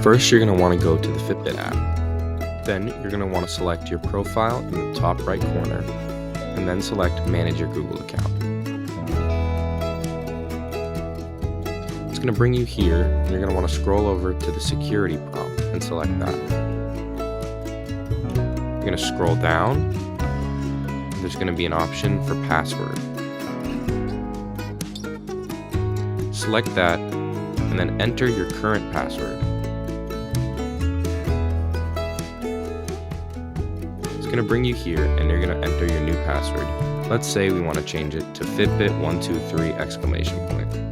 First, you're going to want to go to the Fitbit app. Then you're going to want to select your profile in the top right corner, and then select Manage your Google account. It's going to bring you here, and you're going to want to scroll over to the security prompt and select that. You're going to scroll down. There's going to be an option for password. Select that, and then enter your current password. It's going to bring you here, and you're going to enter your new password. Let's say we want to change it to Fitbit123 exclamation point.